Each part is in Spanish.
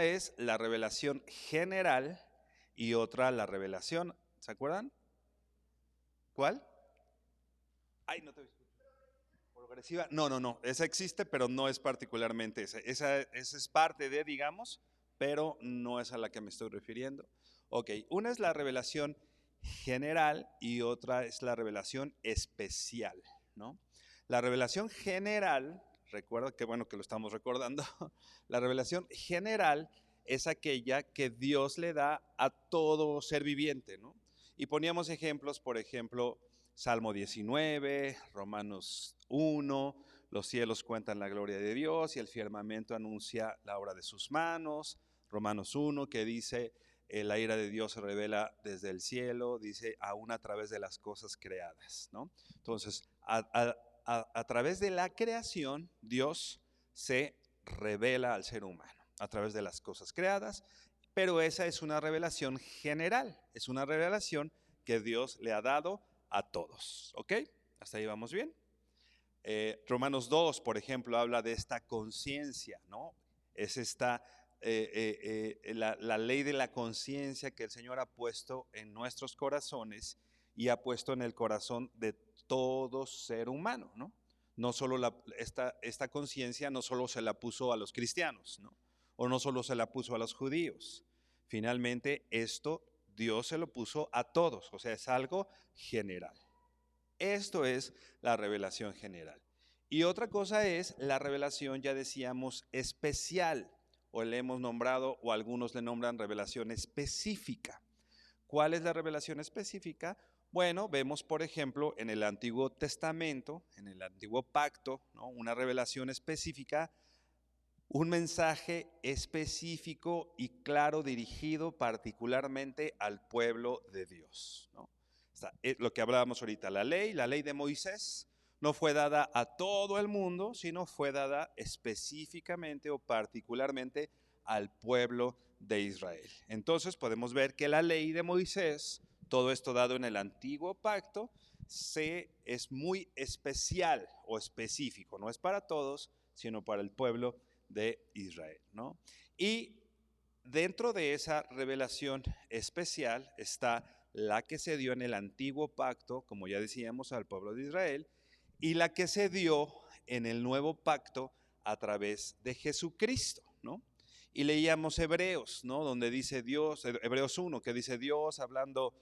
es la revelación general y otra la revelación, ¿se acuerdan? ¿Cuál? Ay, no te escucho. Progresiva. No, no, no. Esa existe, pero no es particularmente esa. Esa es parte de, digamos, pero no es a la que me estoy refiriendo. Ok, una es la revelación general y otra es la revelación especial, ¿no? La revelación general, recuerda que bueno que lo estamos recordando, la revelación general es aquella que Dios le da a todo ser viviente, ¿no? Y poníamos ejemplos, por ejemplo, Salmo 19, Romanos 1, los cielos cuentan la gloria de Dios y el firmamento anuncia la obra de sus manos. Romanos 1 que dice, la ira de Dios se revela desde el cielo, dice, aún a través de las cosas creadas, ¿no? Entonces, a través de la creación, Dios se revela al ser humano, a través de las cosas creadas, pero esa es una revelación general, es una revelación que Dios le ha dado a todos, ¿ok? ¿Hasta ahí vamos bien? Romanos 2, por ejemplo, habla de esta conciencia, ¿no? Es esta, la ley de la conciencia que el Señor ha puesto en nuestros corazones y ha puesto en el corazón de todo ser humano, ¿no? No solo esta conciencia no solo se la puso a los cristianos, ¿no? O no solo se la puso a los judíos. Finalmente, esto Dios se lo puso a todos, o sea, es algo general. Esto es la revelación general. Y otra cosa es la revelación, ya decíamos, especial, o le hemos nombrado, o algunos le nombran revelación específica. ¿Cuál es la revelación específica? Bueno, vemos, por ejemplo, en el Antiguo Testamento, en el Antiguo Pacto, ¿no? Una revelación específica, un mensaje específico y claro dirigido particularmente al pueblo de Dios, ¿no? Lo que hablábamos ahorita, la ley de Moisés no fue dada a todo el mundo, sino fue dada específicamente o particularmente al pueblo de Israel. Entonces podemos ver que la ley de Moisés, todo esto dado en el antiguo pacto, es muy especial o específico, no es para todos, sino para el pueblo de Israel, ¿no? Y dentro de esa revelación especial está la que se dio en el antiguo pacto, como ya decíamos, al pueblo de Israel, y la que se dio en el nuevo pacto a través de Jesucristo, ¿no? Y leíamos Hebreos, ¿no? Donde dice Dios, Hebreos 1, que dice Dios hablando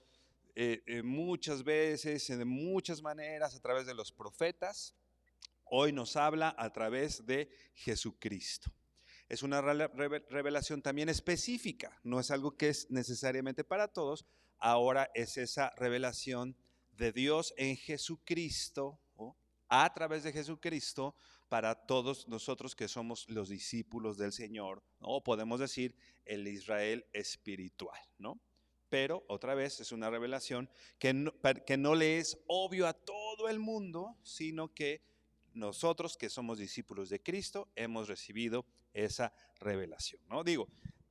muchas veces, de muchas maneras, a través de los profetas. Hoy nos habla a través de Jesucristo. Es una revelación también específica, no es algo que es necesariamente para todos, ahora es esa revelación de Dios en Jesucristo, ¿no? A través de Jesucristo, para todos nosotros que somos los discípulos del Señor, ¿no? O podemos decir el Israel espiritual, ¿no? Pero otra vez es una revelación que no le es obvio a todo el mundo, sino que nosotros que somos discípulos de Cristo hemos recibido esa revelación, ¿no? Digo,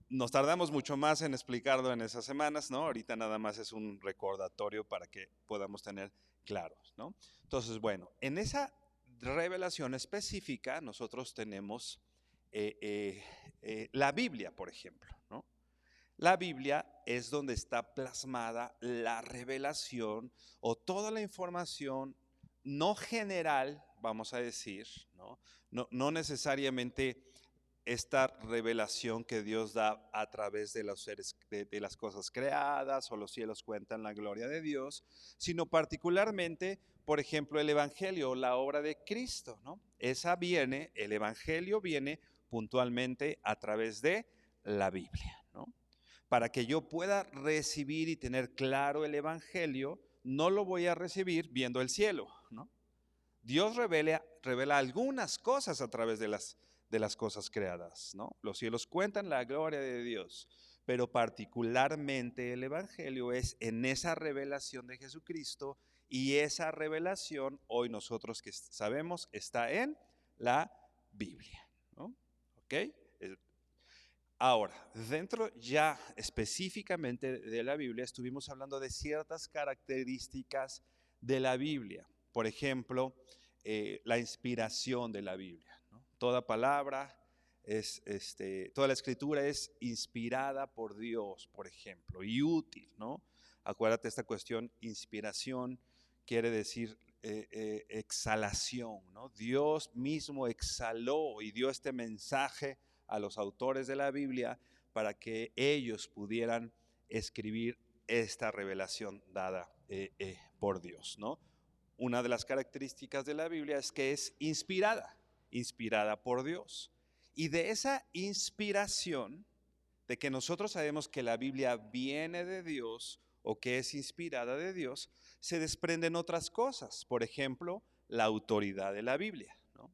nos tardamos mucho más en explicarlo en esas semanas, ¿no? Ahorita nada más es un recordatorio para que podamos tener claros, ¿no? Entonces, bueno, en esa revelación específica nosotros tenemos la Biblia, por ejemplo, ¿no? La Biblia es donde está plasmada la revelación o toda la información no general, vamos a decir, ¿no? No necesariamente esta revelación que Dios da a través de los seres, de las cosas creadas o los cielos cuentan la gloria de Dios, sino particularmente, por ejemplo, el Evangelio, la obra de Cristo, ¿no? El Evangelio viene puntualmente a través de la Biblia, ¿no? Para que yo pueda recibir y tener claro el Evangelio, no lo voy a recibir viendo el cielo, ¿no? Dios revela algunas cosas a través de las cosas creadas, ¿no? Los cielos cuentan la gloria de Dios, pero particularmente el Evangelio es en esa revelación de Jesucristo y esa revelación hoy nosotros que sabemos está en la Biblia, ¿no? ¿Ok? Ahora, dentro ya específicamente de la Biblia, estuvimos hablando de ciertas características de la Biblia. Por ejemplo, la inspiración de la Biblia, ¿no? Toda palabra toda la escritura es inspirada por Dios, por ejemplo, y útil, ¿no? Acuérdate esta cuestión, inspiración quiere decir exhalación, ¿no? Dios mismo exhaló y dio este mensaje a los autores de la Biblia para que ellos pudieran escribir esta revelación dada por Dios, ¿no? Una de las características de la Biblia es que es inspirada por Dios. Y de esa inspiración, de que nosotros sabemos que la Biblia viene de Dios o que es inspirada de Dios, se desprenden otras cosas. Por ejemplo, la autoridad de la Biblia, ¿no?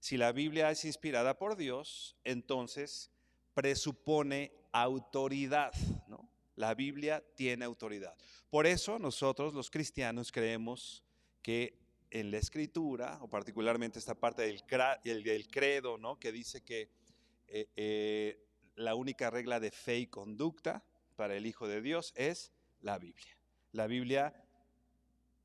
Si la Biblia es inspirada por Dios, entonces presupone autoridad, ¿no? La Biblia tiene autoridad. Por eso nosotros los cristianos creemos que en la Escritura, o particularmente esta parte del credo, ¿no? Que dice que la única regla de fe y conducta para el Hijo de Dios es la Biblia. La Biblia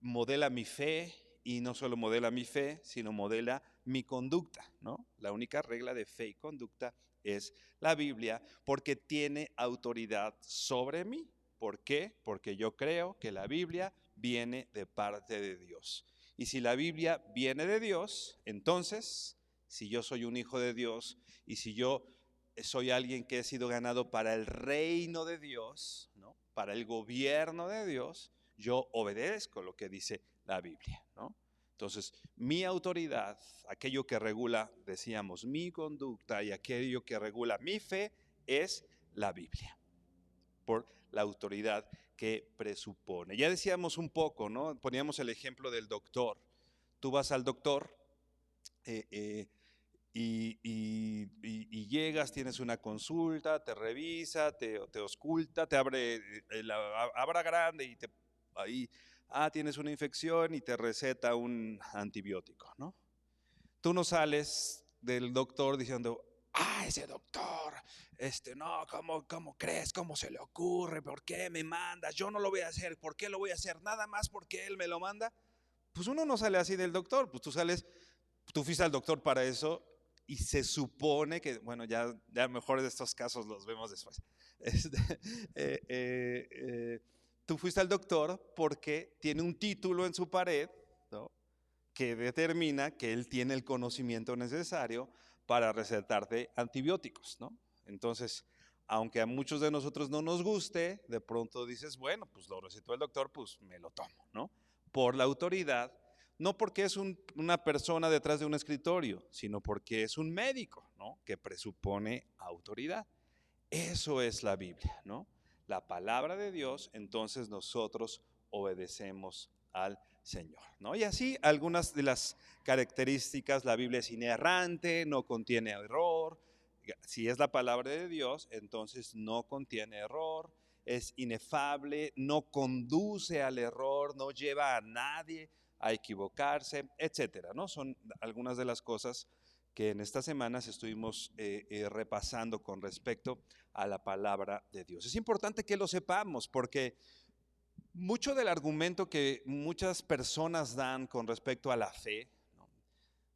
modela mi fe y no solo modela mi fe, sino modela mi conducta, ¿no? La única regla de fe y conducta es la Biblia porque tiene autoridad sobre mí. ¿Por qué? Porque yo creo que la Biblia viene de parte de Dios. Y si la Biblia viene de Dios, entonces, si yo soy un hijo de Dios y si yo soy alguien que he sido ganado para el reino de Dios, ¿no? Para el gobierno de Dios, yo obedezco lo que dice la Biblia, ¿no? Entonces, mi autoridad, aquello que regula, decíamos, mi conducta y aquello que regula mi fe es la Biblia, por la autoridad que presupone. Ya decíamos un poco, ¿no? Poníamos el ejemplo del doctor. Tú vas al doctor y llegas, tienes una consulta, te revisa, te ausculta, te abre la abra grande y ahí, tienes una infección y te receta un antibiótico, ¿no? Tú no sales del doctor diciendo, ese doctor, no, ¿cómo crees? ¿Cómo se le ocurre? ¿Por qué me mandas? Yo no lo voy a hacer. ¿Por qué lo voy a hacer? Nada más porque él me lo manda. Pues uno no sale así del doctor, pues tú fuiste al doctor para eso y se supone que, bueno, ya mejor de estos casos los vemos después. Eh, eh, eh, Tú fuiste al doctor porque tiene un título en su pared, ¿no? Que determina que él tiene el conocimiento necesario para recetarte antibióticos, ¿no? Entonces, aunque a muchos de nosotros no nos guste, de pronto dices, bueno, pues lo recetó el doctor, pues me lo tomo, ¿no? Por la autoridad, no porque es una persona detrás de un escritorio, sino porque es un médico, ¿no? Que presupone autoridad. Eso es la Biblia, ¿no? La palabra de Dios, entonces nosotros obedecemos al Señor, ¿no? Y así algunas de las características, la Biblia es inerrante, no contiene error. Si es la palabra de Dios, entonces no contiene error, es inefable, no conduce al error, no lleva a nadie a equivocarse, etcétera, ¿no? Son algunas de las cosas que en estas semanas estuvimos repasando con respecto a la palabra de Dios. Es importante que lo sepamos porque mucho del argumento que muchas personas dan con respecto a la fe, ¿no?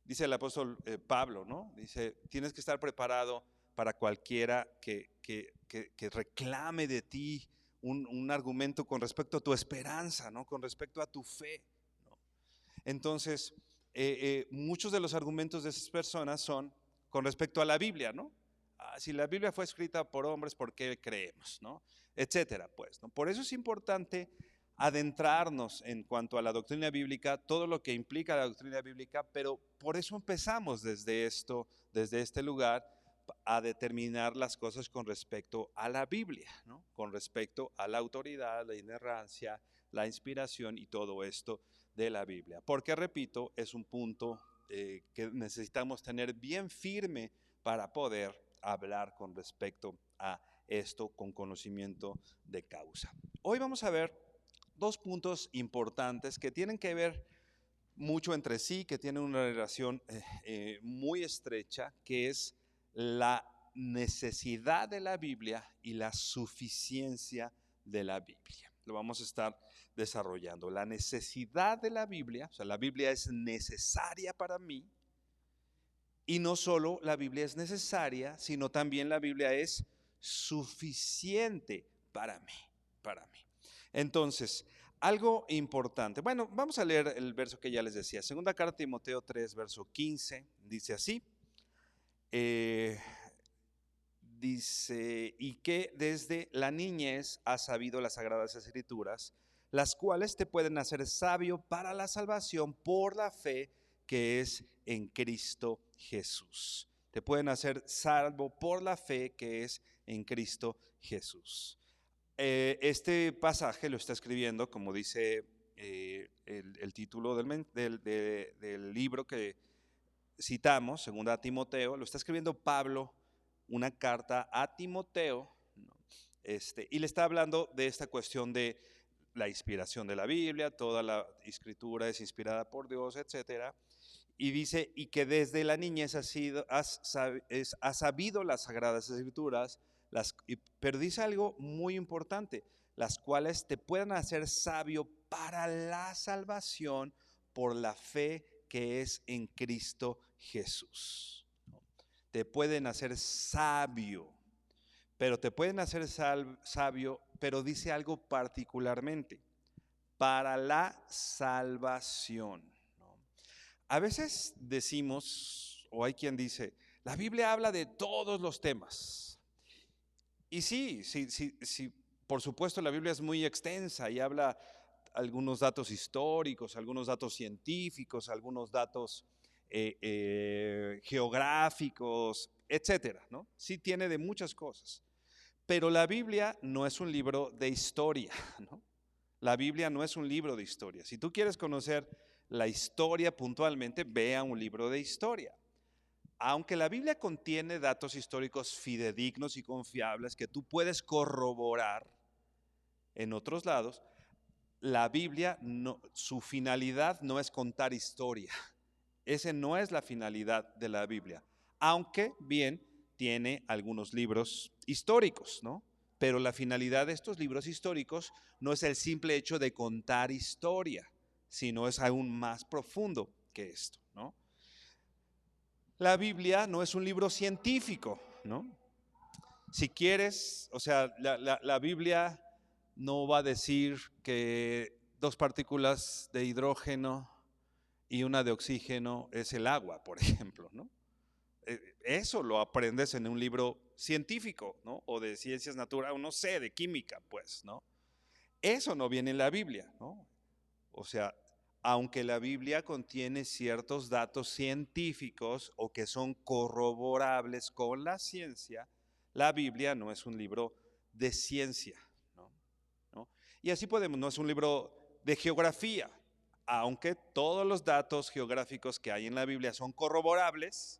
Dice el apóstol Pablo, ¿no? Dice, tienes que estar preparado para cualquiera que reclame de ti un argumento con respecto a tu esperanza, ¿no? Con respecto a tu fe, ¿no? Entonces, muchos de los argumentos de esas personas son con respecto a la Biblia, ¿no? Si la Biblia fue escrita por hombres, ¿por qué creemos, no? Etcétera, pues, ¿no? Por eso es importante adentrarnos en cuanto a la doctrina bíblica, todo lo que implica la doctrina bíblica, pero por eso empezamos desde este lugar, a determinar las cosas con respecto a la Biblia, ¿no? Con respecto a la autoridad, la inerrancia, la inspiración y todo esto de la Biblia. Porque, repito, es un punto que necesitamos tener bien firme para poder hablar con respecto a esto con conocimiento de causa. Hoy vamos a ver dos puntos importantes que tienen que ver mucho entre sí, que tienen una relación muy estrecha, que es la necesidad de la Biblia y la suficiencia de la Biblia. Lo vamos a estar desarrollando. La necesidad de la Biblia, o sea, la Biblia es necesaria para mí, Y no solo la Biblia es necesaria, sino también la Biblia es suficiente para mí, para mí. Entonces, algo importante. Bueno, vamos a leer el verso que ya les decía. Segunda carta de Timoteo 3, verso 15, dice así. Dice, y que desde la niñez has sabido las sagradas escrituras, las cuales te pueden hacer sabio para la salvación por la fe que es en Cristo Jesús. Te pueden hacer salvo por la fe que es en Cristo Jesús. Este pasaje lo está escribiendo, como dice el título del libro que citamos, segunda Timoteo, lo está escribiendo Pablo, una carta a Timoteo, ¿no? Y le está hablando de esta cuestión de la inspiración de la Biblia, toda la escritura es inspirada por Dios, etcétera. Y dice, y que desde la niñez has sabido las sagradas escrituras, pero dice algo muy importante, las cuales te puedan hacer sabio para la salvación por la fe que es en Cristo Jesús. Te pueden hacer sabio, pero te pueden hacer sabio, pero dice algo particularmente, para la salvación. A veces decimos, o hay quien dice, la Biblia habla de todos los temas. Y sí, por supuesto la Biblia es muy extensa y habla algunos datos históricos, algunos datos científicos, algunos datos geográficos, etcétera, ¿no? Sí tiene de muchas cosas. Pero la Biblia no es un libro de historia, ¿no? La Biblia no es un libro de historia. Si tú quieres conocer la historia puntualmente, vea un libro de historia. Aunque la Biblia contiene datos históricos fidedignos y confiables que tú puedes corroborar en otros lados, la Biblia, su finalidad no es contar historia. Esa no es la finalidad de la Biblia. Aunque bien tiene algunos libros históricos, ¿no? Pero la finalidad de estos libros históricos no es el simple hecho de contar historia, sino es aún más profundo que esto, ¿no? La Biblia no es un libro científico, ¿no? Si quieres, o sea, la Biblia no va a decir que 2 partículas de hidrógeno y una de oxígeno es el agua, por ejemplo, ¿no? Eso lo aprendes en un libro científico, ¿no? O de ciencias naturales, o no sé, de química, pues, ¿no? Eso no viene en la Biblia, ¿no? O sea, aunque la Biblia contiene ciertos datos científicos o que son corroborables con la ciencia, la Biblia no es un libro de ciencia, ¿no? Y así podemos, no es un libro de geografía, aunque todos los datos geográficos que hay en la Biblia son corroborables.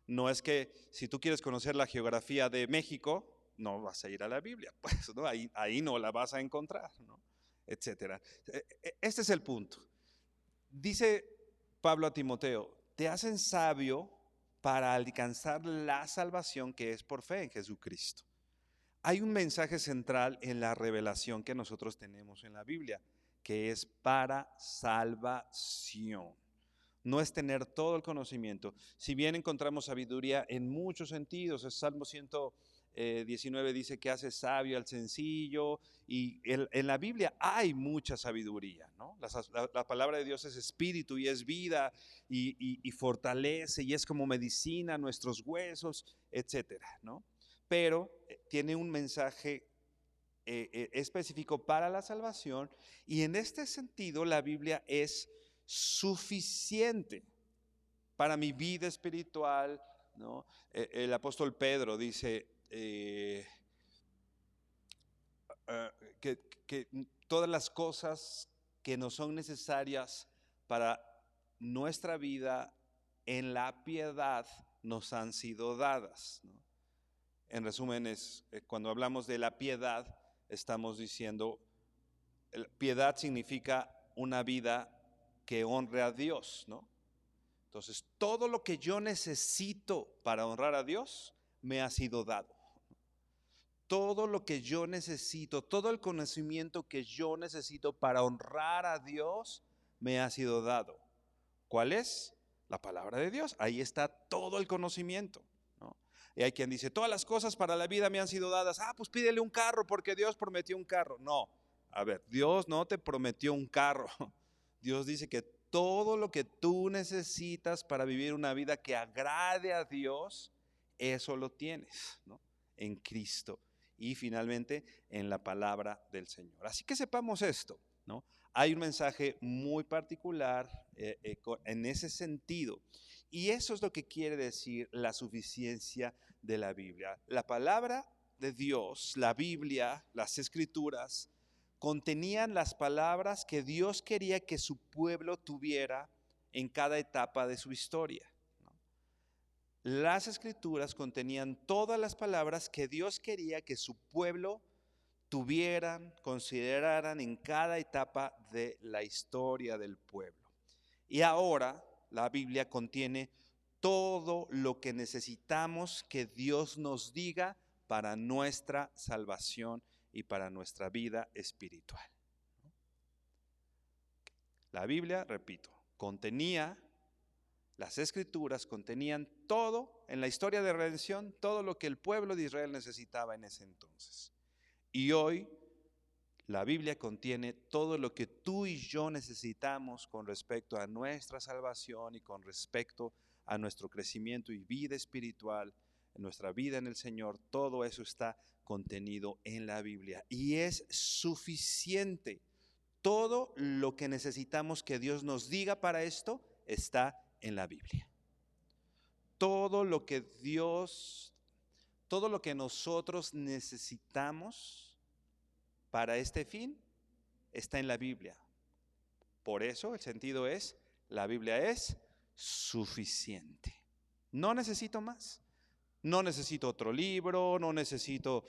No es que si tú quieres conocer la geografía de México, no vas a ir a la Biblia, pues, ¿no? Ahí no la vas a encontrar, ¿no? Etcétera. Este es el punto. Dice Pablo a Timoteo, te hacen sabio para alcanzar la salvación que es por fe en Jesucristo. Hay un mensaje central en la revelación que nosotros tenemos en la Biblia, que es para salvación. No es tener todo el conocimiento. Si bien encontramos sabiduría en muchos sentidos, el Salmo 119 dice que hace sabio al sencillo, y en la Biblia hay mucha sabiduría, ¿no? La palabra de Dios es espíritu y es vida y fortalece y es como medicina a nuestros huesos, etcétera, ¿no? Pero tiene un mensaje específico para la salvación, y en este sentido la Biblia es suficiente para mi vida espiritual, ¿no? El apóstol Pedro dice que todas las cosas que nos son necesarias para nuestra vida en la piedad nos han sido dadas, ¿no? En resumen, cuando hablamos de la piedad, estamos diciendo, piedad significa una vida que honre a Dios, ¿no? Entonces, todo lo que yo necesito para honrar a Dios me ha sido dado. Todo lo que yo necesito, todo el conocimiento que yo necesito para honrar a Dios me ha sido dado. ¿Cuál es? La palabra de Dios, ahí está todo el conocimiento, ¿no? Y hay quien dice, todas las cosas para la vida me han sido dadas. Pues pídele un carro porque Dios prometió un carro. No, a ver, Dios no te prometió un carro. Dios dice que todo lo que tú necesitas para vivir una vida que agrade a Dios, eso lo tienes, ¿no? En Cristo y finalmente en la palabra del Señor. Así que sepamos esto, ¿no? Hay un mensaje muy particular en ese sentido, y eso es lo que quiere decir la suficiencia de la Biblia. La palabra de Dios, la Biblia, las Escrituras, contenían las palabras que Dios quería que su pueblo tuviera en cada etapa de su historia. Las Escrituras contenían todas las palabras que Dios quería que su pueblo tuvieran, consideraran en cada etapa de la historia del pueblo. Y ahora la Biblia contiene todo lo que necesitamos que Dios nos diga para nuestra salvación y para nuestra vida espiritual. La Biblia, repito, las Escrituras contenían todo en la historia de redención, todo lo que el pueblo de Israel necesitaba en ese entonces. Y hoy la Biblia contiene todo lo que tú y yo necesitamos con respecto a nuestra salvación y con respecto a nuestro crecimiento y vida espiritual, en nuestra vida en el Señor. Todo eso está contenido en la Biblia y es suficiente. Todo lo que necesitamos que Dios nos diga para esto está en la Biblia. Todo lo que nosotros necesitamos para este fin está en la Biblia. Por eso el sentido es, la Biblia es suficiente. No necesito más. No necesito otro libro, no necesito...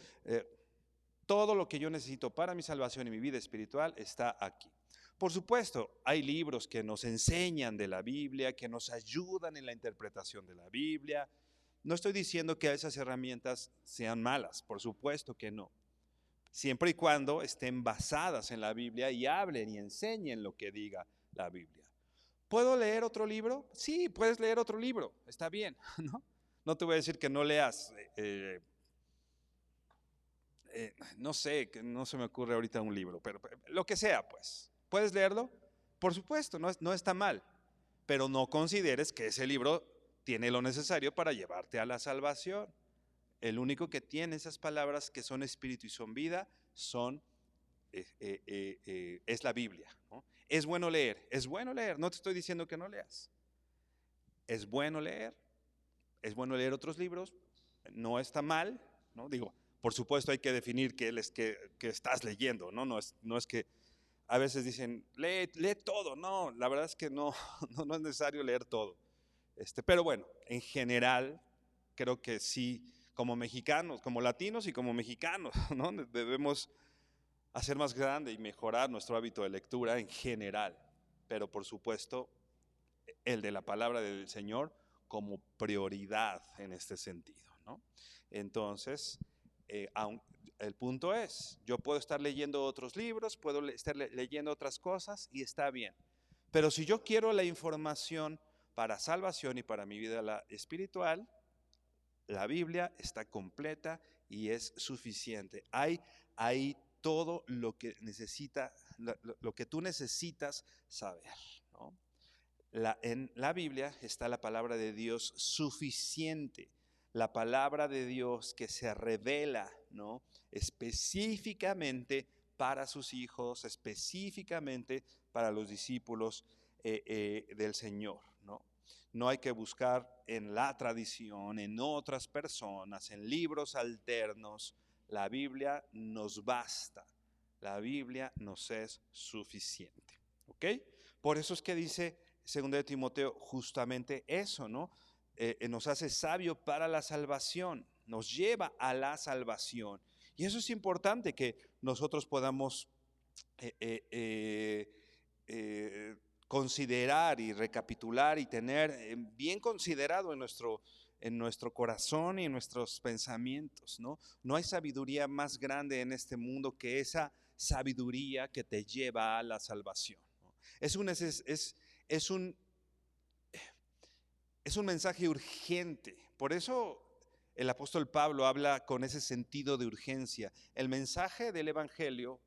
todo lo que yo necesito para mi salvación y mi vida espiritual está aquí. Por supuesto, hay libros que nos enseñan de la Biblia, que nos ayudan en la interpretación de la Biblia. No estoy diciendo que esas herramientas sean malas, por supuesto que no. Siempre y cuando estén basadas en la Biblia y hablen y enseñen lo que diga la Biblia. ¿Puedo leer otro libro? Sí, puedes leer otro libro, está bien, ¿no? No te voy a decir que no leas, no sé, que no se me ocurre ahorita un libro, pero lo que sea, pues. ¿Puedes leerlo? Por supuesto, no está mal, pero no consideres que ese libro tiene lo necesario para llevarte a la salvación. El único que tiene esas palabras que son espíritu y son vida es la Biblia, ¿no? Es bueno leer, no te estoy diciendo que no leas. Es bueno leer otros libros, no está mal, ¿no? Digo, por supuesto hay que definir qué es que estás leyendo, ¿no? No es que a veces dicen, lee todo, no, la verdad es que no es necesario leer todo. Pero bueno, en general, creo que sí, como mexicanos, como latinos y como mexicanos, ¿no? Debemos hacer más grande y mejorar nuestro hábito de lectura en general, pero por supuesto, el de la palabra del Señor como prioridad en este sentido, ¿no? Entonces, el punto es, yo puedo estar leyendo otros libros, puedo estar leyendo otras cosas y está bien, pero si yo quiero la información para salvación y para mi vida espiritual, la Biblia está completa y es suficiente. Hay todo lo que lo que tú necesitas saber, ¿no? En la Biblia está la palabra de Dios suficiente, la palabra de Dios que se revela, ¿no? Específicamente para sus hijos, específicamente para los discípulos del Señor, ¿no? No hay que buscar en la tradición, en otras personas, en libros alternos. La Biblia nos basta, la Biblia nos es suficiente, ¿ok? Por eso es que dice 2 de Timoteo justamente eso, ¿no? Nos hace sabio para la salvación, nos lleva a la salvación. Y eso es importante que nosotros podamos considerar y recapitular y tener bien considerado en nuestro corazón y en nuestros pensamientos, ¿no? No hay sabiduría más grande en este mundo que esa sabiduría que te lleva a la salvación, ¿no? Es un mensaje urgente. Por eso el apóstol Pablo habla con ese sentido de urgencia. El mensaje del Evangelio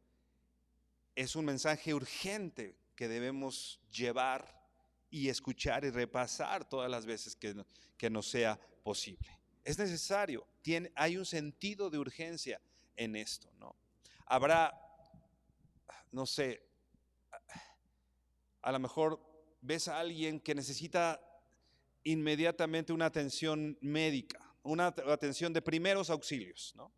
es un mensaje urgente que debemos llevar y escuchar y repasar todas las veces que nos sea posible. Es necesario, hay un sentido de urgencia en esto, ¿no? Habrá, no sé, a lo mejor ves a alguien que necesita inmediatamente una atención médica, una atención de primeros auxilios, ¿no?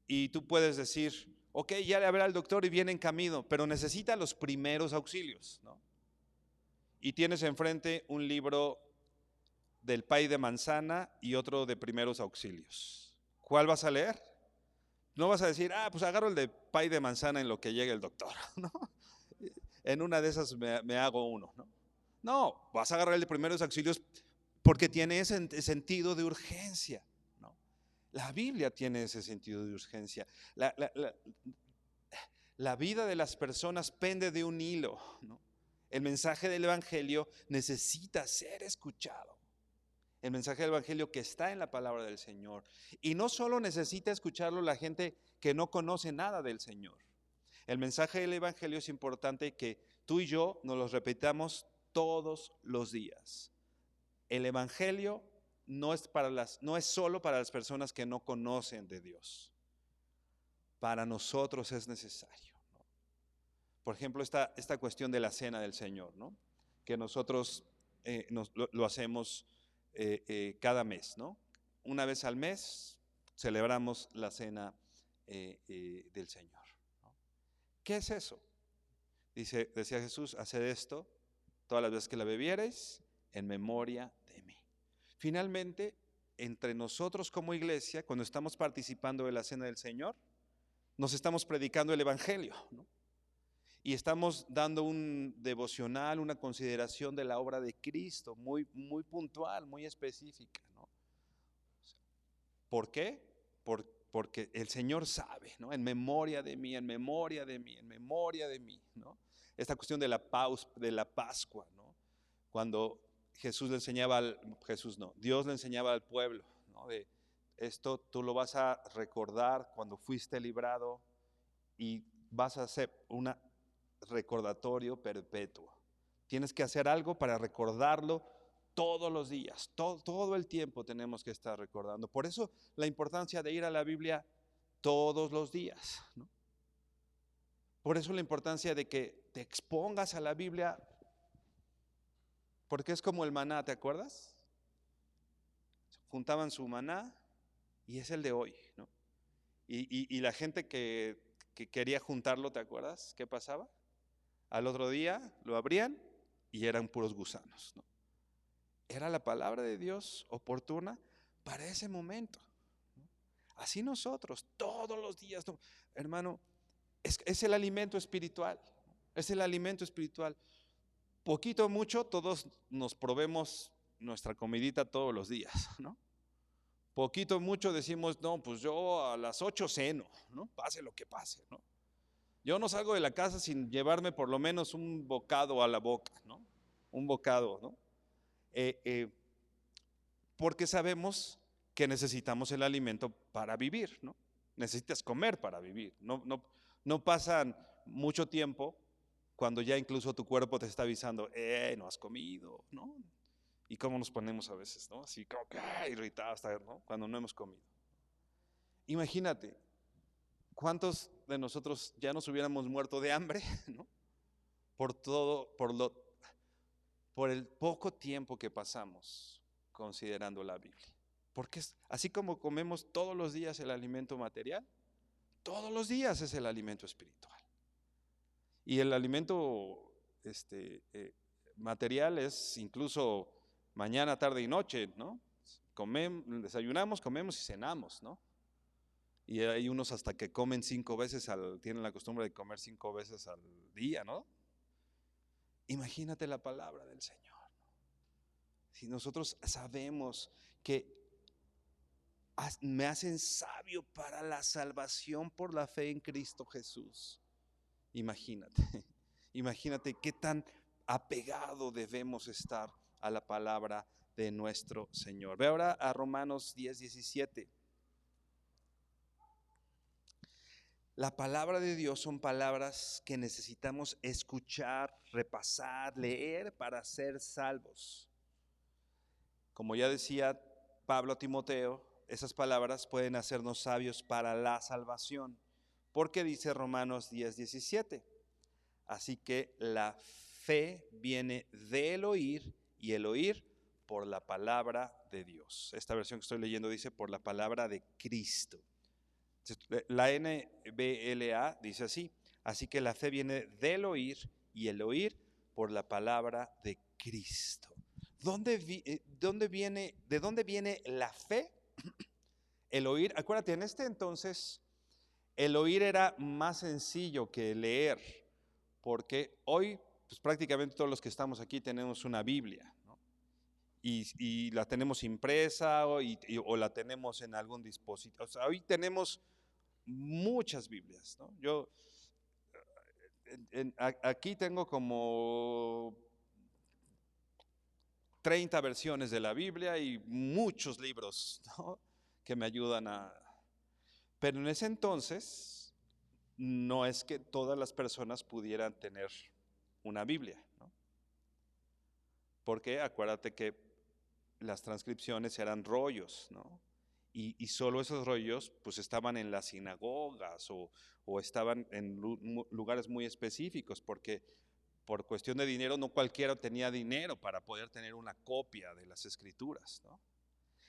Y tú puedes decir, ok, ya le hablé al doctor y viene en camino, pero necesita los primeros auxilios, ¿no? Y tienes enfrente un libro del pay de manzana y otro de primeros auxilios. ¿Cuál vas a leer? No vas a decir, pues agarro el de pay de manzana en lo que llegue el doctor, ¿no? En una de esas me hago uno, ¿no? No, vas a agarrar el de primeros auxilios porque tiene ese sentido de urgencia, ¿no? La Biblia tiene ese sentido de urgencia. La vida de las personas pende de un hilo, ¿no? El mensaje del Evangelio necesita ser escuchado. El mensaje del Evangelio que está en la palabra del Señor. Y no solo necesita escucharlo la gente que no conoce nada del Señor. El mensaje del Evangelio es importante que tú y yo nos lo repitamos todos los días. El Evangelio no es solo para las personas que no conocen de Dios. Para nosotros es necesario, ¿no? Por ejemplo, esta cuestión de la cena del Señor, ¿no? Que nosotros lo hacemos cada mes, ¿no? Una vez al mes celebramos la cena del Señor, ¿no? ¿Qué es eso? Decía Jesús, haced esto todas las veces que la bebiereis en memoria de mí. Finalmente, entre nosotros como iglesia, cuando estamos participando de la cena del Señor, nos estamos predicando el Evangelio, ¿no? Y estamos dando un devocional, una consideración de la obra de Cristo, muy, muy puntual, muy específica, ¿no? ¿Por qué? Porque el Señor sabe, ¿no? En memoria de mí, en memoria de mí, en memoria de mí, ¿no? Esta cuestión de la Pascua, ¿no? Cuando Dios le enseñaba al pueblo, ¿no? De esto tú lo vas a recordar cuando fuiste librado y vas a hacer un recordatorio perpetuo. Tienes que hacer algo para recordarlo todos los días, todo el tiempo tenemos que estar recordando. Por eso la importancia de ir a la Biblia todos los días, ¿no? Por eso la importancia de que te expongas a la Biblia, porque es como el maná, ¿te acuerdas? Juntaban su maná y es el de hoy, ¿no? Y la gente que quería juntarlo, ¿te acuerdas? ¿Qué pasaba? Al otro día lo abrían y eran puros gusanos, ¿no? Era la palabra de Dios oportuna para ese momento, ¿no? Así nosotros, todos los días, ¿no? Hermano, es el alimento espiritual, es el alimento espiritual. Poquito o mucho, todos nos probemos nuestra comidita todos los días, ¿no? Poquito o mucho decimos, no, pues yo a las 8 ceno, ¿no? Pase lo que pase, ¿no? Yo no salgo de la casa sin llevarme por lo menos un bocado a la boca, ¿no? Un bocado, ¿no? Porque sabemos que necesitamos el alimento para vivir, ¿no? Necesitas comer para vivir. No pasan mucho tiempo cuando ya incluso tu cuerpo te está avisando, no has comido, ¿no? Y cómo nos ponemos a veces, ¿no? Así como que irritados, ¿no? Cuando no hemos comido. Imagínate, ¿cuántos de nosotros ya nos hubiéramos muerto de hambre, ¿no? Por el poco tiempo que pasamos considerando la Biblia. Porque así como comemos todos los días el alimento material, todos los días es el alimento espiritual. Y el alimento material es incluso mañana, tarde y noche, ¿no? Desayunamos, comemos y cenamos, ¿no? Y hay unos hasta que comen 5 veces tienen la costumbre de comer 5 veces al día, ¿no? Imagínate la palabra del Señor. Si nosotros sabemos que me hacen sabio para la salvación por la fe en Cristo Jesús, imagínate qué tan apegado debemos estar a la palabra de nuestro Señor. Ve ahora a Romanos 10:17. La palabra de Dios son palabras que necesitamos escuchar, repasar, leer para ser salvos. Como ya decía Pablo a Timoteo, esas palabras pueden hacernos sabios para la salvación, porque dice Romanos 10:17. Así que la fe viene del oír y el oír por la palabra de Dios. Esta versión que estoy leyendo dice por la palabra de Cristo. La NBLA dice así: así que la fe viene del oír y el oír por la palabra de Cristo. ¿De dónde viene la fe? El oír. Acuérdate, en este entonces el oír era más sencillo que leer, porque hoy pues, prácticamente todos los que estamos aquí tenemos una Biblia, ¿no? Y la tenemos impresa o la tenemos en algún dispositivo. O sea, hoy tenemos muchas Biblias, ¿no? Yo aquí tengo como 30 versiones de la Biblia y muchos libros, ¿no? Que me ayudan a... Pero en ese entonces no es que todas las personas pudieran tener una Biblia, ¿no? Porque acuérdate que las transcripciones eran rollos, ¿no? Y solo esos rollos pues estaban en las sinagogas o estaban en lugares muy específicos, porque por cuestión de dinero no cualquiera tenía dinero para poder tener una copia de las escrituras, ¿no?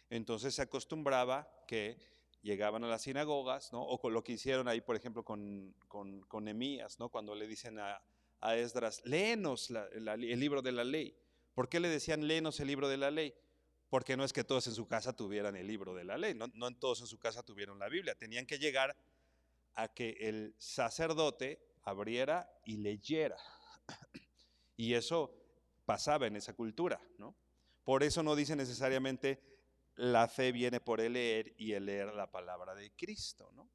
Entonces se acostumbraba que llegaban a las sinagogas, ¿no? O con lo que hicieron ahí, por ejemplo, con Nehemías, ¿no? Cuando le dicen a Esdras, léenos el libro de la ley. ¿Por qué le decían léenos el libro de la ley? Porque no es que todos en su casa tuvieran el libro de la ley, no en todos en su casa tuvieron la Biblia. Tenían que llegar a que el sacerdote abriera y leyera. Y eso pasaba en esa cultura, ¿no? Por eso no dice necesariamente la fe viene por el leer y el leer la palabra de Cristo, ¿no?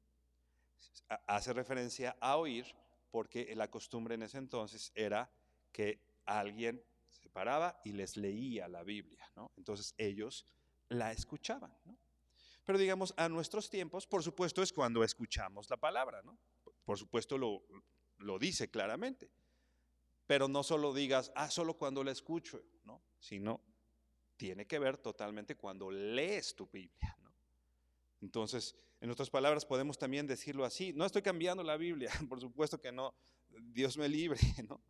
Hace referencia a oír porque la costumbre en ese entonces era que alguien se paraba y les leía la Biblia, ¿no? Entonces ellos la escuchaban, ¿no? Pero digamos, a nuestros tiempos, por supuesto, es cuando escuchamos la palabra, ¿no? Por supuesto lo dice claramente. Pero no solo digas, solo cuando la escucho, ¿no? Sino tiene que ver totalmente cuando lees tu Biblia, ¿no? Entonces, en otras palabras, podemos también decirlo así. No estoy cambiando la Biblia, por supuesto que no, Dios me libre, ¿no?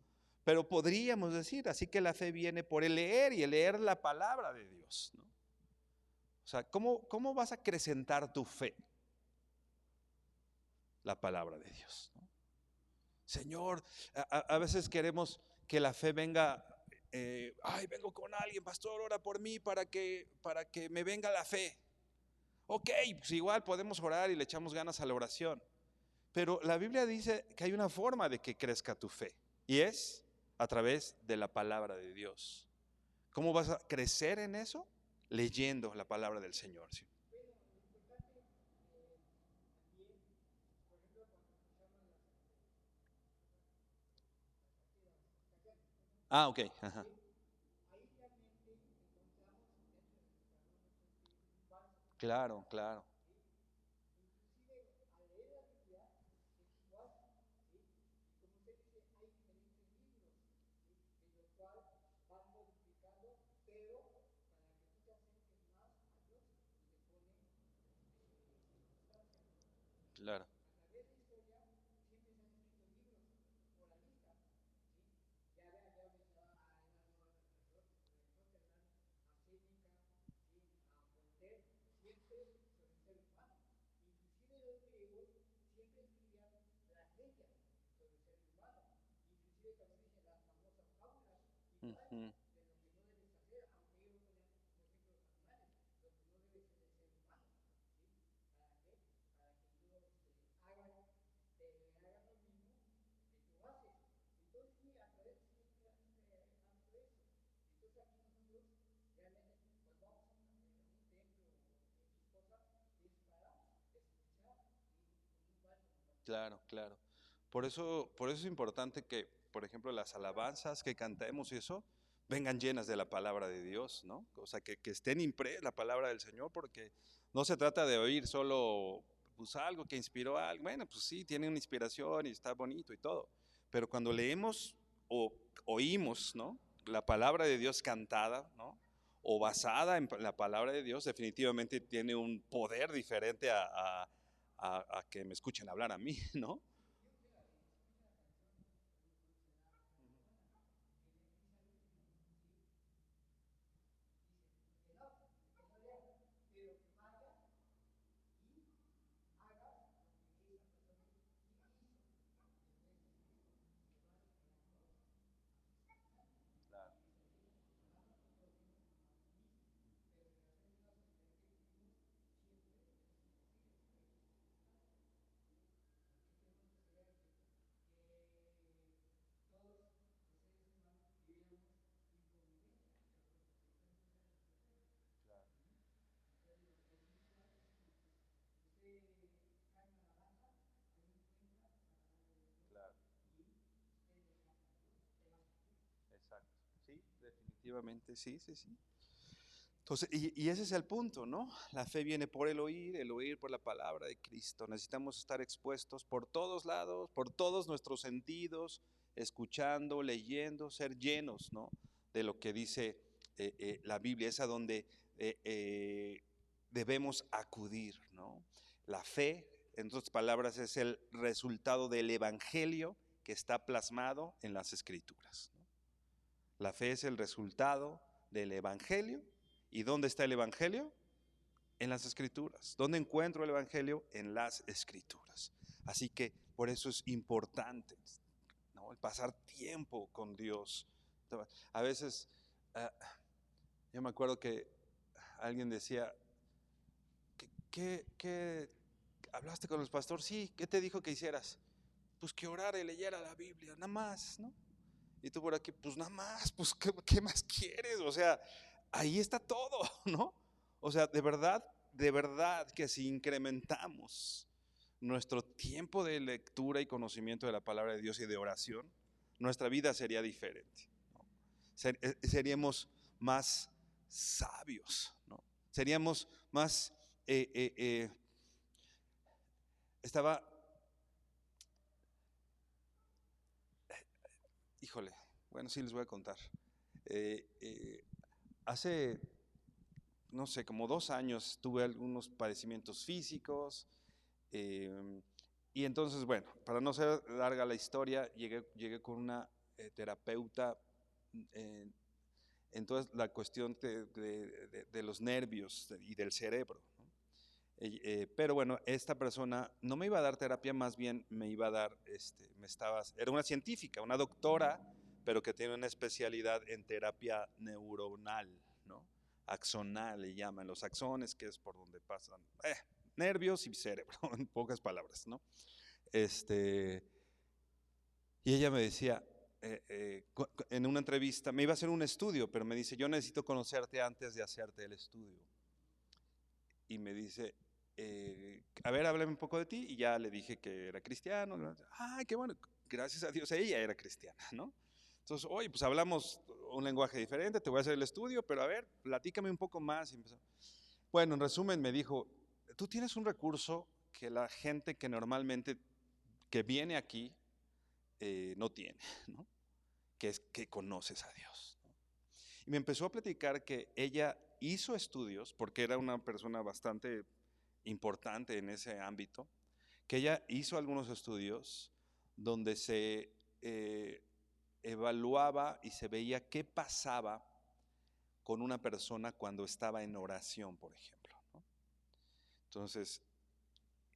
Pero podríamos decir, así que la fe viene por el leer y el leer la palabra de Dios, ¿no? O sea, ¿cómo vas a acrecentar tu fe? La palabra de Dios, ¿no? Señor, a veces queremos que la fe venga, vengo con alguien, pastor, ora por mí para que me venga la fe. Ok, pues igual podemos orar y le echamos ganas a la oración. Pero la Biblia dice que hay una forma de que crezca tu fe y es a través de la palabra de Dios. ¿Cómo vas a crecer en eso? Leyendo la palabra del Señor, ¿sí? Ok. Ajá. Claro, claro. Claro. Ujú. Claro, claro. Por eso es importante que, por ejemplo, las alabanzas que cantemos y eso, vengan llenas de la palabra de Dios, ¿no? O sea, que estén impresas la palabra del Señor, porque no se trata de oír solo pues, algo que inspiró a algo. Bueno, pues sí, tiene una inspiración y está bonito y todo, pero cuando leemos o oímos, ¿no? La palabra de Dios cantada, ¿no? O basada en la palabra de Dios, definitivamente tiene un poder diferente a que me escuchen hablar a mí, ¿no? Claro, exacto. Sí, definitivamente, sí, sí, sí. Entonces, y ese es el punto, ¿no? La fe viene por el oír por la palabra de Cristo. Necesitamos estar expuestos por todos lados, por todos nuestros sentidos, escuchando, leyendo, ser llenos, ¿no? De lo que dice la Biblia, es a donde debemos acudir, ¿no? La fe, en otras palabras, es el resultado del evangelio que está plasmado en las Escrituras, ¿no? La fe es el resultado del evangelio. ¿Y dónde está el evangelio? En las Escrituras. ¿Dónde encuentro el evangelio? En las Escrituras. Así que por eso es importante, ¿no? El pasar tiempo con Dios. A veces, uh, yo me acuerdo que alguien decía, ¿qué hablaste con el pastor? Sí, ¿qué te dijo que hicieras? Pues que orara y leyera la Biblia, nada más, ¿no? Y tú por aquí, pues nada más, pues ¿qué más quieres? O sea, ahí está todo, ¿no? O sea, de verdad que si incrementamos nuestro tiempo de lectura y conocimiento de la palabra de Dios y de oración, nuestra vida sería diferente, ¿no? Seríamos más sabios, ¿no? Seríamos más, estaba, híjole, bueno, sí les voy a contar. Eh, eh, hace, no sé, como 2 años tuve algunos padecimientos físicos, eh, y entonces, bueno, para no ser larga la historia, llegué con una terapeuta eh, en toda la cuestión de los nervios y del cerebro, ¿no? Pero bueno, esta persona no me iba a dar terapia, más bien me iba a dar, era una científica, una doctora, pero que tiene una especialidad en terapia neuronal, ¿no? Axonal le llaman, los axones, que es por donde pasan nervios y cerebro, en pocas palabras, ¿no? Este, y ella me decía, en una entrevista, me iba a hacer un estudio, pero me dice, yo necesito conocerte antes de hacerte el estudio. Y me dice, a ver, háblame un poco de ti. Y ya le dije que era cristiano. Ay, qué bueno, gracias a Dios ella era cristiana, ¿no? Entonces, oye, pues hablamos un lenguaje diferente, te voy a hacer el estudio, pero a ver, platícame un poco más. Y empezó. Bueno, en resumen me dijo, tú tienes un recurso que la gente que normalmente que viene aquí no tiene, ¿no? Que es que conoces a Dios, ¿no? Y me empezó a platicar que ella hizo estudios, porque era una persona bastante importante en ese ámbito, que ella hizo algunos estudios donde se evaluaba y se veía qué pasaba con una persona cuando estaba en oración, por ejemplo, ¿no? Entonces,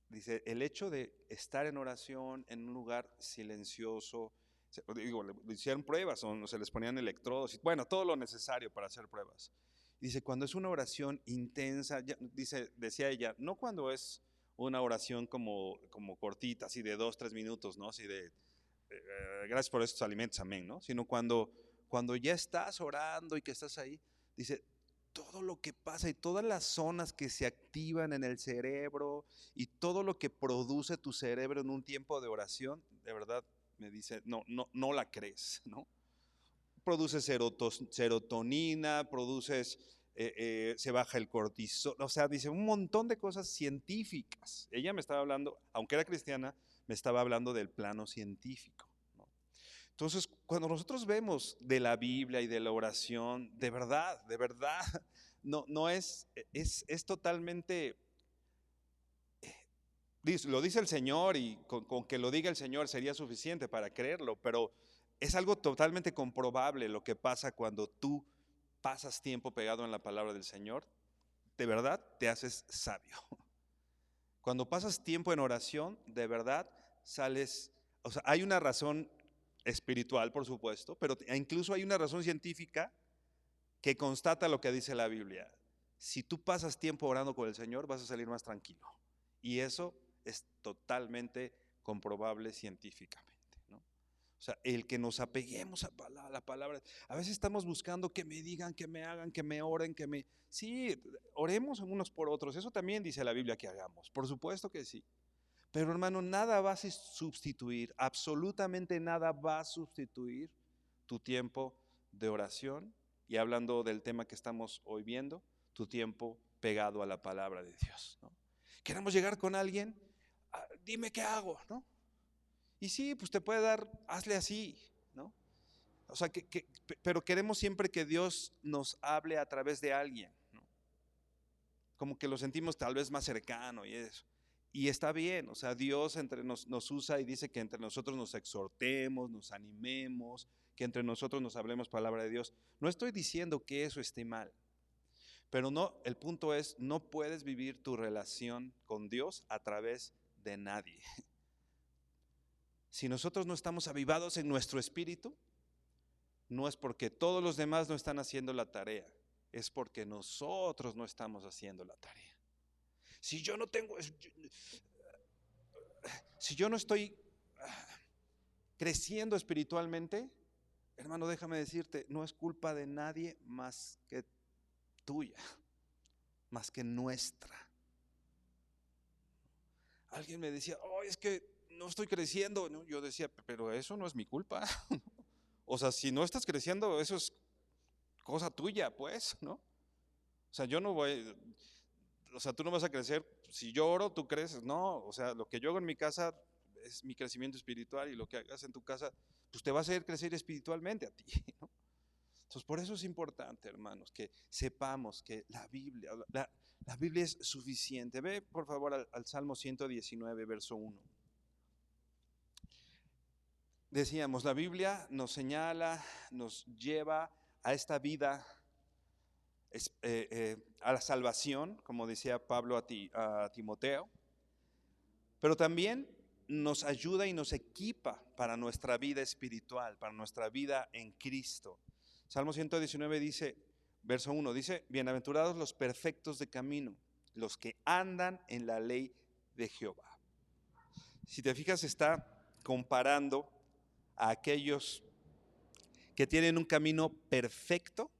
dice, el hecho de estar en oración en un lugar silencioso, digo, le hicieron pruebas, o se les ponían electrodos, bueno, todo lo necesario para hacer pruebas. Dice, cuando es una oración intensa, decía ella, no cuando es una oración como cortita, así de 2, 3 minutos, ¿no? Así de, gracias por estos alimentos, amén, ¿no? Sino cuando ya estás orando y que estás ahí, dice, todo lo que pasa y todas las zonas que se activan en el cerebro y todo lo que produce tu cerebro en un tiempo de oración, de verdad me dice, no, no, no la crees, ¿no? produces serotonina, se baja el cortisol, o sea, dice un montón de cosas científicas. Ella me estaba hablando, aunque era cristiana, me estaba hablando del plano científico, ¿no? Entonces, cuando nosotros vemos de la Biblia y de la oración, de verdad, no es totalmente, lo dice el Señor y con que lo diga el Señor sería suficiente para creerlo, pero es algo totalmente comprobable lo que pasa cuando tú pasas tiempo pegado en la palabra del Señor. De verdad te haces sabio. Cuando pasas tiempo en oración, de verdad sales, o sea, hay una razón espiritual, por supuesto, pero incluso hay una razón científica que constata lo que dice la Biblia. Si tú pasas tiempo orando con el Señor, vas a salir más tranquilo. Y eso es totalmente comprobable científicamente, ¿no? O sea, el que nos apeguemos a la palabra. A veces estamos buscando que me digan, que me hagan, que me oren, Sí, oremos unos por otros. Eso también dice la Biblia que hagamos. Por supuesto que sí. Pero hermano, nada va a sustituir, absolutamente nada va a sustituir tu tiempo de oración. Y hablando del tema que estamos hoy viendo, tu tiempo pegado a la palabra de Dios, ¿no? Queremos llegar con alguien, dime qué hago, ¿no? Y sí, pues te puede dar, hazle así, ¿no? O sea, pero queremos siempre que Dios nos hable a través de alguien, ¿no? Como que lo sentimos tal vez más cercano y eso. Y está bien, o sea, Dios nos usa y dice que entre nosotros nos exhortemos, nos animemos, que entre nosotros nos hablemos palabra de Dios. No estoy diciendo que eso esté mal, pero no, el punto es, no puedes vivir tu relación con Dios a través de nadie. Si nosotros no estamos avivados en nuestro espíritu, no es porque todos los demás no están haciendo la tarea, es porque nosotros no estamos haciendo la tarea. Si yo no estoy creciendo espiritualmente, hermano, déjame decirte, no es culpa de nadie más que tuya, más que nuestra. Alguien me decía, oh, es que no estoy creciendo, ¿no? Yo decía, pero eso no es mi culpa. O sea, si no estás creciendo, eso es cosa tuya, pues, ¿no? O sea, yo no voy, o sea, tú no vas a crecer, si yo oro, tú creces, no, o sea, lo que yo hago en mi casa es mi crecimiento espiritual y lo que hagas en tu casa, pues te va a hacer crecer espiritualmente a ti, ¿no? Entonces, por eso es importante, hermanos, que sepamos que la Biblia es suficiente. Ve, por favor, al Salmo 119, verso 1. Decíamos, la Biblia nos señala, nos lleva a esta vida, a la salvación, como decía Pablo a Timoteo, pero también nos ayuda y nos equipa para nuestra vida espiritual, para nuestra vida en Cristo. Salmo 119 dice, verso 1, dice, bienaventurados los perfectos de camino, los que andan en la ley de Jehová. Si te fijas, está comparando a aquellos que tienen un camino perfecto,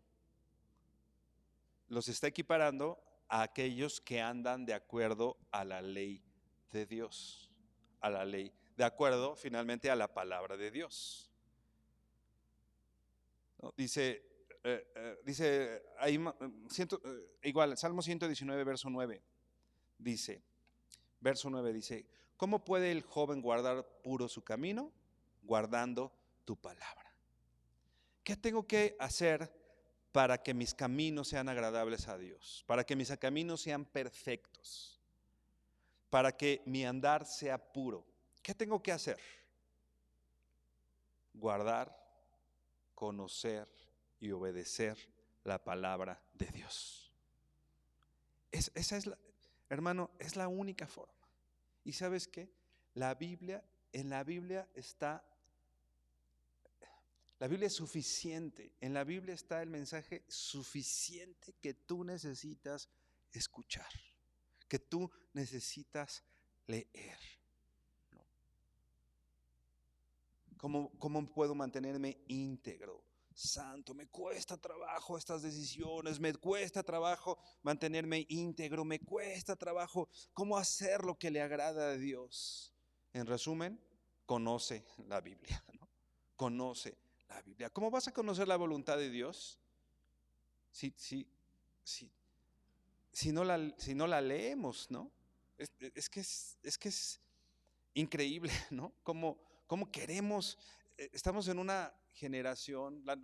los está equiparando a aquellos que andan de acuerdo a la ley de Dios, a la ley, de acuerdo finalmente a la palabra de Dios. ¿No? Dice ahí, igual, Salmo 119, verso 9, dice, ¿cómo puede el joven guardar puro su camino? Guardando tu palabra. ¿Qué tengo que hacer para que mis caminos sean agradables a Dios? Para que mis caminos sean perfectos, para que mi andar sea puro. ¿Qué tengo que hacer? Guardar, conocer y obedecer la palabra de Dios. Esa es hermano, es la única forma. ¿Y sabes qué? En la Biblia es suficiente. En la Biblia está el mensaje suficiente que tú necesitas escuchar, que tú necesitas leer. ¿Cómo puedo mantenerme íntegro, santo? Me cuesta trabajo estas decisiones, me cuesta trabajo mantenerme íntegro, me cuesta trabajo cómo hacer lo que le agrada a Dios. En resumen, conoce la Biblia, ¿no? Conoce La Biblia. ¿Cómo vas a conocer la voluntad de Dios si, si, si, si no la leemos, ¿no? Es que es increíble, ¿no? Cómo queremos, estamos en una generación, la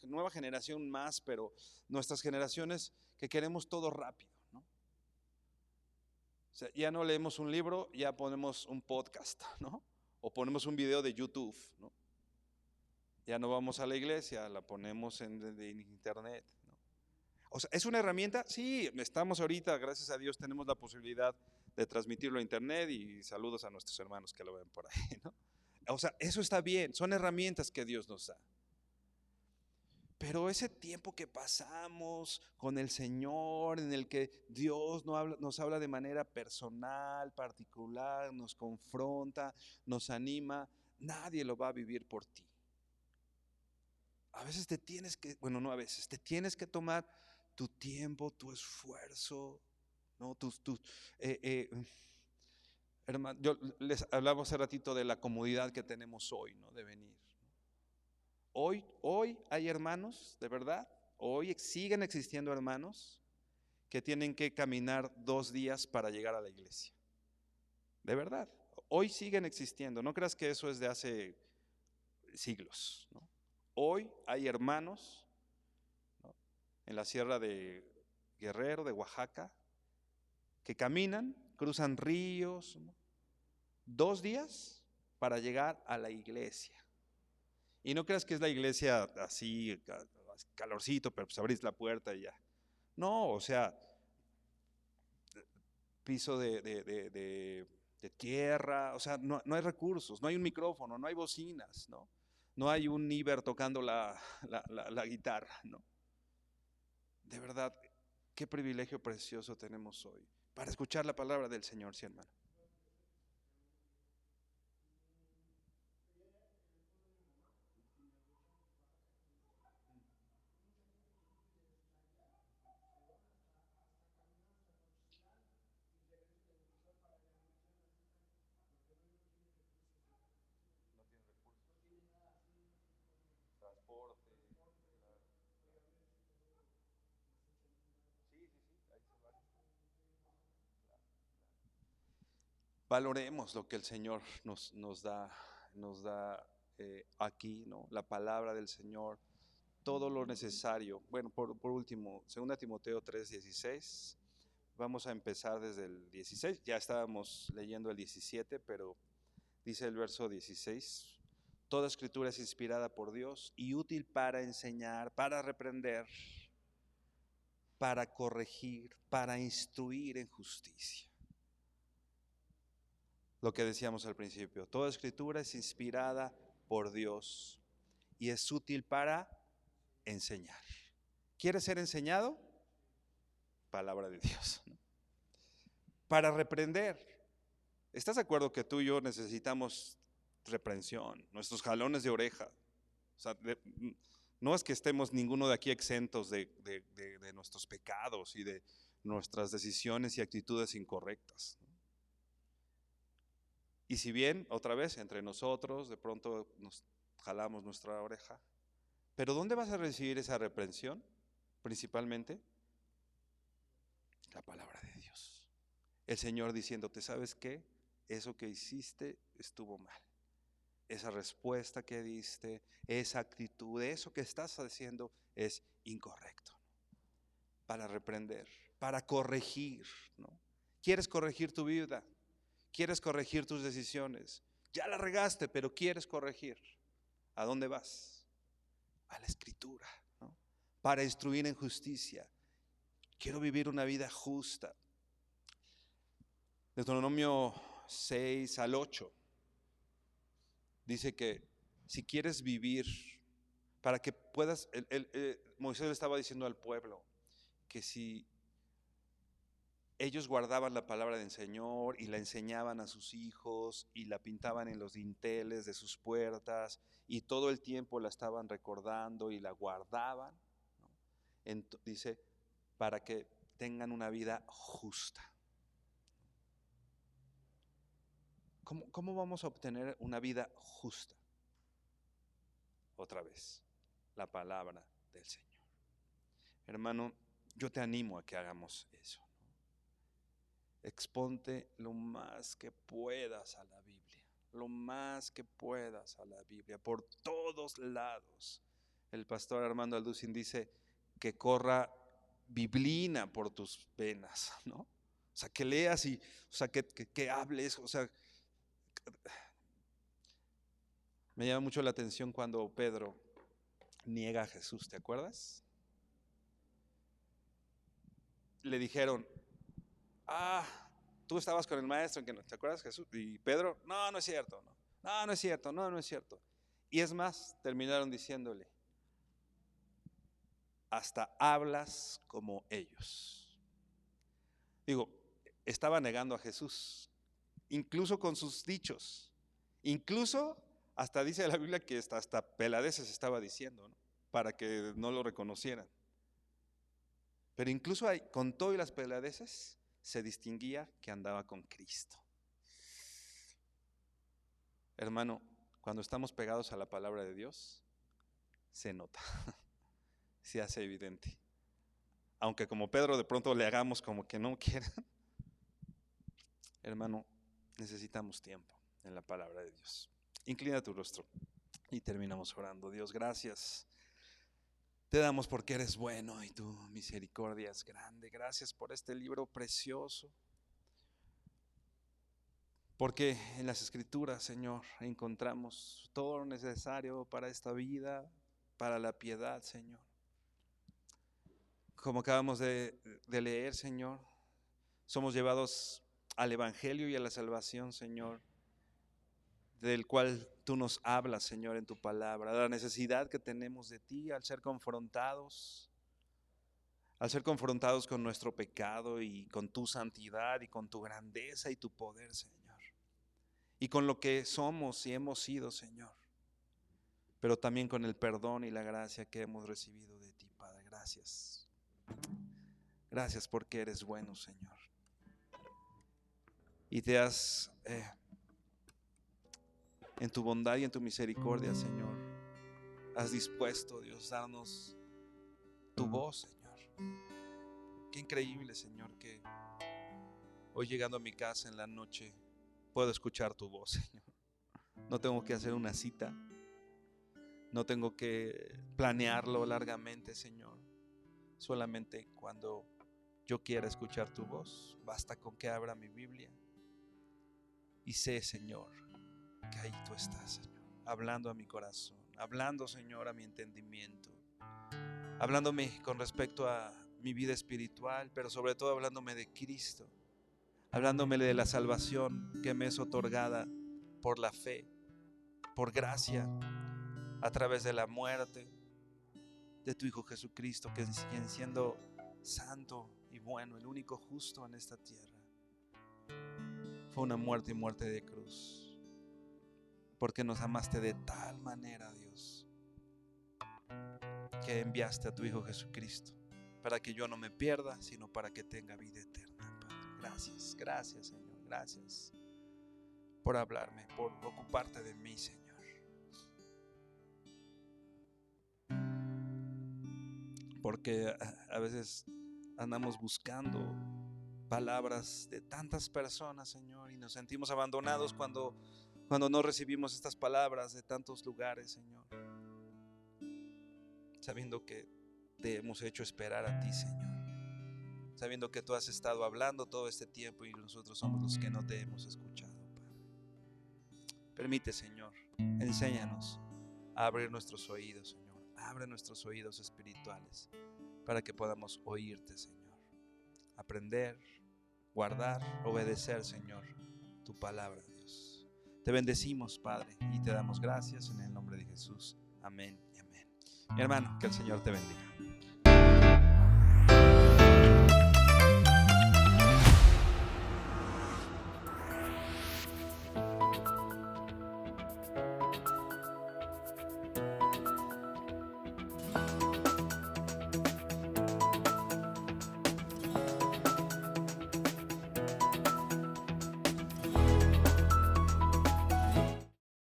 nueva generación más, pero nuestras generaciones que queremos todo rápido, ¿no? O sea, ya no leemos un libro, ya ponemos un podcast, ¿no? O ponemos un video de YouTube, ¿no? Ya no vamos a la iglesia, la ponemos en internet, ¿no? O sea, ¿es una herramienta? Sí, estamos ahorita, gracias a Dios, tenemos la posibilidad de transmitirlo a internet y saludos a nuestros hermanos que lo ven por ahí, ¿no? O sea, eso está bien, son herramientas que Dios nos da. Pero ese tiempo que pasamos con el Señor, en el que Dios nos habla de manera personal, particular, nos confronta, nos anima, nadie lo va a vivir por ti. A veces te tienes que, bueno, no a veces, te tienes que tomar tu tiempo, tu esfuerzo, ¿no? Hermano, yo les hablaba hace ratito de la comodidad que tenemos hoy, ¿no? De venir. Hoy hay hermanos, de verdad, hoy siguen existiendo hermanos que tienen que caminar 2 días para llegar a la iglesia. De verdad, hoy siguen existiendo. No creas que eso es de hace siglos, ¿no? Hoy hay hermanos, ¿no?, en la sierra de Guerrero, de Oaxaca, que caminan, cruzan ríos, ¿no?, 2 días para llegar a la iglesia. Y no creas que es la iglesia así, calorcito, pero pues abrís la puerta y ya. No, o sea, piso de tierra, o sea, no hay recursos, no hay un micrófono, no hay bocinas, ¿no? No hay un Iber tocando la guitarra, ¿no? De verdad, qué privilegio precioso tenemos hoy para escuchar la palabra del Señor, sí, hermano. Transporte, sí, sí, sí, ahí se va. Valoremos lo que el Señor nos da aquí, ¿no? La palabra del Señor, todo lo necesario. Bueno, por último, 2 Timoteo 3:16. Vamos a empezar desde el 16. Ya estábamos leyendo el 17, pero dice el verso 16. Toda escritura es inspirada por Dios y útil para enseñar, para reprender, para corregir, para instruir en justicia. Lo que decíamos al principio, toda escritura es inspirada por Dios y es útil para enseñar. ¿Quieres ser enseñado? Palabra de Dios, ¿no? Para reprender. ¿Estás de acuerdo que tú y yo necesitamos reprensión, nuestros jalones de oreja? O sea, no es que estemos ninguno de aquí exentos de nuestros pecados y de nuestras decisiones y actitudes incorrectas, ¿no? Y si bien, otra vez, entre nosotros, de pronto nos jalamos nuestra oreja, pero ¿dónde vas a recibir esa reprensión? Principalmente, la palabra de Dios. El Señor diciéndote, ¿sabes qué? Eso que hiciste estuvo mal. Esa respuesta que diste, esa actitud, eso que estás haciendo es incorrecto. Para reprender, para corregir, ¿no? ¿Quieres corregir tu vida? ¿Quieres corregir tus decisiones? Ya la regaste, pero quieres corregir. ¿A dónde vas? A la Escritura, ¿no? Para instruir en justicia. Quiero vivir una vida justa. Deuteronomio 6-8 dice que si quieres vivir, para que puedas, Moisés le estaba diciendo al pueblo que si ellos guardaban la palabra del Señor y la enseñaban a sus hijos y la pintaban en los dinteles de sus puertas y todo el tiempo la estaban recordando y la guardaban, ¿no? Dice, para que tengan una vida justa. ¿Cómo vamos a obtener una vida justa? otra vez la palabra del Señor. Hermano, yo te animo a que hagamos eso. Exponte lo más que puedas a la Biblia, lo más que puedas a la Biblia, por todos lados. El pastor Armando Alducin dice que corra biblina por tus venas, ¿no? O sea, que leas y, o sea, que hables, o sea, me llama mucho la atención cuando Pedro niega a Jesús, ¿te acuerdas? Le dijeron, tú estabas con el maestro, ¿te acuerdas, Jesús? Y Pedro, no es cierto, no es cierto, no es cierto. Y es más, terminaron diciéndole, hasta hablas como ellos. Digo, estaba negando a Jesús, incluso con sus dichos, incluso hasta dice la Biblia que hasta peladeces estaba diciendo, ¿no? Para que no lo reconocieran. Pero incluso con todo y las peladeces se distinguía que andaba con Cristo. Hermano, cuando estamos pegados a la palabra de Dios, se nota, se hace evidente. Aunque como Pedro de pronto le hagamos como que no quiera, hermano, necesitamos tiempo en la palabra de Dios. Inclina tu rostro y terminamos orando. Dios, gracias. Te damos porque eres bueno y tu misericordia es grande. Gracias por este libro precioso. Porque en las Escrituras, Señor, encontramos todo lo necesario para esta vida, para la piedad, Señor. Como acabamos de leer, Señor, somos llevados al Evangelio y a la salvación, Señor, del cual tú nos hablas, Señor, en tu palabra. La necesidad que tenemos de ti al ser confrontados con nuestro pecado y con tu santidad y con tu grandeza y tu poder, Señor. Y con lo que somos y hemos sido, Señor, pero también con el perdón y la gracia que hemos recibido de ti, Padre. Gracias. Gracias porque eres bueno, Señor. Y te has, en tu bondad y en tu misericordia, Señor, has dispuesto, Dios, darnos tu voz, Señor. Qué increíble, Señor, que hoy llegando a mi casa en la noche puedo escuchar tu voz, Señor. No tengo que hacer una cita, no tengo que planearlo largamente, Señor. Solamente cuando yo quiera escuchar tu voz, basta con que abra mi Biblia y sé, Señor, que ahí tú estás, Señor, hablando a mi corazón, hablando, Señor, a mi entendimiento, hablándome con respecto a mi vida espiritual, pero sobre todo hablándome de Cristo, hablándome de la salvación que me es otorgada por la fe, por gracia, a través de la muerte de tu Hijo Jesucristo, quien siendo santo y bueno, el único justo en esta tierra, fue una muerte y muerte de cruz, porque nos amaste de tal manera, Dios, que enviaste a tu Hijo Jesucristo para que yo no me pierda, sino para que tenga vida eterna, Padre. Gracias, Señor, gracias por hablarme, por ocuparte de mí, Señor. Porque a veces andamos buscando palabras de tantas personas, Señor, y nos sentimos abandonados cuando no recibimos estas palabras de tantos lugares, Señor, sabiendo que te hemos hecho esperar a ti, Señor, sabiendo que tú has estado hablando todo este tiempo y nosotros somos los que no te hemos escuchado, Padre. Permite, Señor, enséñanos a abrir nuestros oídos, Señor. Abre nuestros oídos espirituales para que podamos oírte, Señor, aprender, guardar, obedecer, Señor, tu palabra, Dios. Te bendecimos, Padre, y te damos gracias en el nombre de Jesús. Amén y amén. Mi hermano, que el Señor te bendiga.